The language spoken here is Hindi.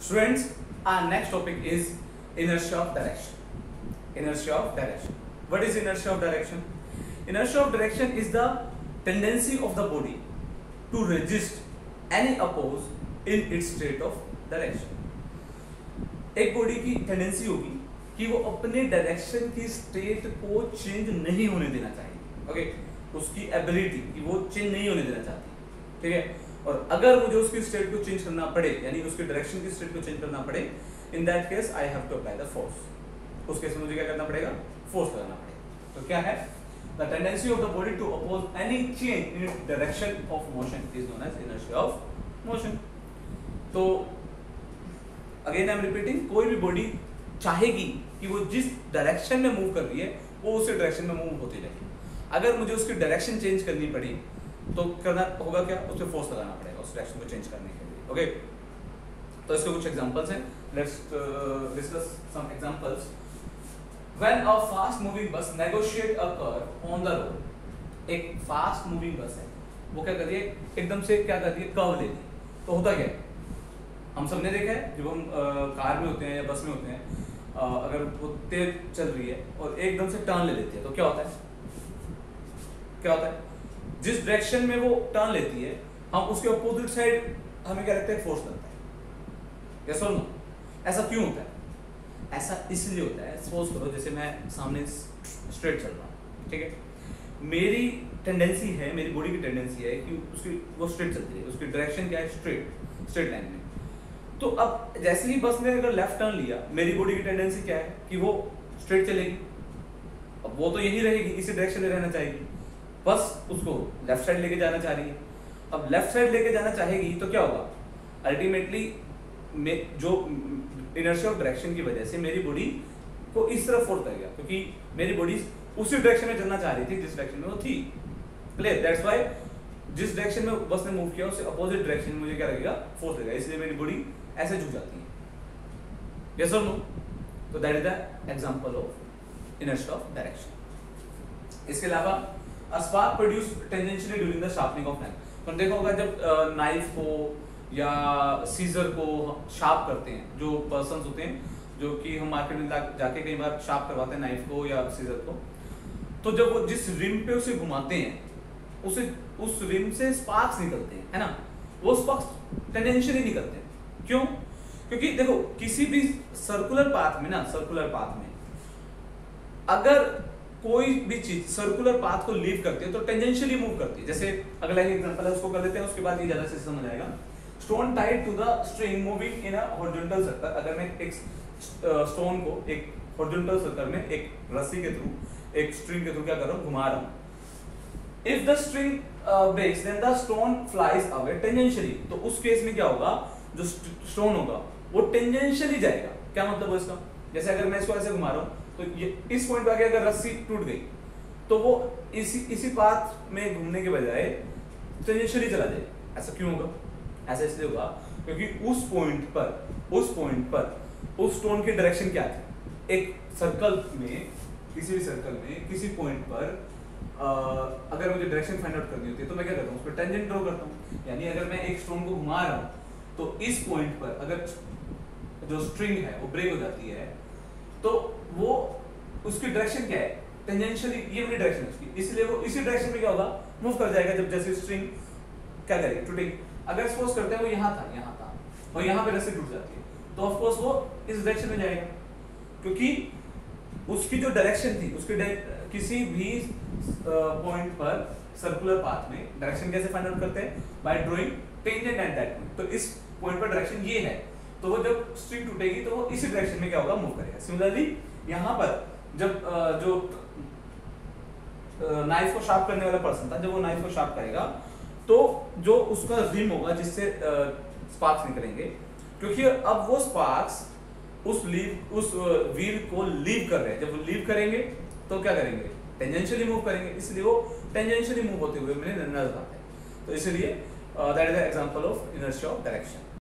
Students, our next topic is inertia of direction. Inertia of direction. What is inertia of direction? Inertia of direction is the tendency of the body to resist any oppose in its state of direction. एक बॉडी की टेंडेंसी होगी कि वो अपने डायरेक्शन की स्टेट को चेंज नहीं होने देना चाहिए. ओके, उसकी एबिलिटी कि वो चेंज नहीं होने देना चाहती. ठीक है, और अगर मुझे उसकी स्टेट को चेंज करना पड़े, यानी उसके डायरेक्शन की स्टेट को चेंज करना पड़े, in that case I have to apply the force. उस केस में मुझे क्या करना पड़ेगा? फोर्स लगाना पड़ेगा. तो क्या है? The tendency of the body to oppose any change in direction of motion is known as inertia of motion. तो अगेन आई एम रिपीटिंग, कोई भी बॉडी चाहेगी कि वो जिस डायरेक्शन में मूव कर रही है वो उसी डायरेक्शन में मूव होती रहे. अगर मुझे उसकी डायरेक्शन चेंज करनी पड़ी तो करना होगा क्या? उससे फोर्स लगाना पड़ेगा उस डायरेक्शन को चेंज करने के लिए. ओके, तो इसके कुछ एग्जांपल्स हैं. Let's discuss some examples. When a fast moving bus negotiate a curve on the road. एक फास्ट मूविंग बस है, वो क्या कर रही है? एकदम से क्या कर रही है? कर्व ले ली. तो होता क्या है? हम सबने देखा है, जब हम कार में होते हैं या बस में होते हैं, अगर वो तेज चल रही है और एकदम से टर्न ले लेती है तो क्या होता है? क्या होता है? जिस डायरेक्शन में वो टर्न लेती है, हम उसके अपोजिट साइड हमें क्या लगता है? फोर्स लगता है. यस और नो? ऐसा क्यों होता है? ऐसा इसलिए होता है, सपोज करो जैसे मैं सामने स्ट्रेट चल रहा हूँ, ठीक है, मेरी टेंडेंसी है, मेरी बॉडी की टेंडेंसी है कि उसकी वो स्ट्रेट चलती है. उसकी डायरेक्शन क्या है? स्ट्रेट लाइन में. तो अब जैसे ही बस ने अगर लेफ्ट टर्न लिया, मेरी बॉडी की टेंडेंसी क्या है कि वो स्ट्रेट चलेगी. अब वो तो यही रहेगी, इसी डायरेक्शन में रहना चाहेगी. बस उसको लेफ्ट साइड लेके जाना चाह रही है. अब लेफ्ट साइड लेके जाना चाहेगी तो क्या होगा? अल्टीमेटली जो इनर्शिया ऑफ डायरेक्शन की वजह से मेरी बॉडी को इस तरफ फोर्स करेगा, क्योंकि मेरी बॉडी उसी डायरेक्शन में चलना चाह रही थी जिस डायरेक्शन में वो थी. क्लियर? दैट्स व्हाई जिस डायरेक्शन में बस ने मूव किया उससे अपोजिट डायरेक्शन में मुझे क्या लगेगा? फोर्स लगेगा. इसलिए मेरी बॉडी ऐसे झुक जाती है. यस और नो? तो that is the example of inertia of direction. इसके अलावा a spark produce tangentially during the sharpening of knife. तो देखा होगा जब नाइफ को या सीजर को शार्प करते हैं, जो पर्सन्स होते हैं जो कि हम मार्केट में जाके कई बार शार्प करवाते हैं नाइफ को या सीजर को, तो जब वो जिस रिम पे उसे घुमाते हैं, उस रिम से स्पार्क्स निकलते हैं, है ना? वो स्पार्क्स टेंजेंशियली निकलते हैं. क्यों? क्योंकि देखो, किसी भी सर्कुलर पाथ में अगर कोई भी चीज सर्कुलर पाथ को लीव करती है तो टेंजेंशियली मूव करती है. जैसे अगला एग्जांपल है, उसको कर लेते हैं, उसके बाद ये ज्यादा से समझ आएगा. Stone tied to the string moving in a horizontal circle. अगर मैं एक स्टोन को एक हॉरिजॉन्टल सर्कल में एक रस्सी के थ्रू, एक स्ट्रिंग के थ्रू क्या कर रहा हूं? घुमा रहा हूं. If the string breaks then the stone flies away tangentially. तो उस केस में क्या होगा? जो स्टोन होगा वो टेंजेंशियली जाएगा. क्या मतलब है इसका? जैसे अगर मैं इसको ऐसे घुमा रहा हूं तो ये इस पॉइंट पे आके अगर रस्सी टूट गई तो वो इसी पाथ में घूमने के बजाय टेंजेंशियली चला जाएगा. ऐसा क्यों होगा? ऐसा इसलिए होगा क्योंकि उस पॉइंट पर उस स्टोन की डायरेक्शन क्या थी? एक सर्कल में, किसी भी सर्कल में किसी पॉइंट पर अगर मुझे डायरेक्शन फाइंड आउट करनी होती है तो मैं क्या करता हूँ? उस पर टेंजेंट ड्रॉ करता हूँ. यानी अगर मैं एक स्टोन को घुमा रहा हूँ तो इस पॉइंट पर अगर जो स्ट्रिंग है वो ब्रेक हो जाती है तो वो उसकी डायरेक्शन क्या है? टेंजेंशियली ये वाली डायरेक्शन है उसकी, इसलिए वो इसी डायरेक्शन में क्या होगा? मूव कर जाएगा. जब जैसे स्ट्रिंग क्या करेगी? टूटेगी. अगर सपोज करते हैं वो यहाँ था और यहाँ पे रस्सी टूट जाती है तो ऑफ कोर्स वो इस डायरेक्शन में जाएगा, क्योंकि उसकी जो डायरेक्शन थी, उसकी किसी भी पॉइंट पर सर्कुलर पाथ में डायरेक्शन कैसे फाइंड आउट करते हैं? By drawing tangent at that point. तो इस पॉइंट पर डायरेक्शन ये है, तो वो जब स्ट्रिंग टूटेगी तो वो इसी डायरेक्शन में क्या होगा? मूव करेगा. सिमिलरली यहाँ पर जब जो नाइफ को शार्प करने वाला पर्सन था, जब वो नाइफ को शार्प करेगा तो जो उसका रिम होगा जिससे स्पार्क्स निकलेंगे, क्योंकि अब वो स्पार्क्स उस व्हील को लीव कर रहे हैं. जब वो लीव करेंगे तो क्या करेंगे? टेंजेंशियली मूव करेंगे. इसलिए वो टेंजेंशियली मूव होते हुए मेरे नजर आते हैं. तो इसलिए that is the example of inertia of direction.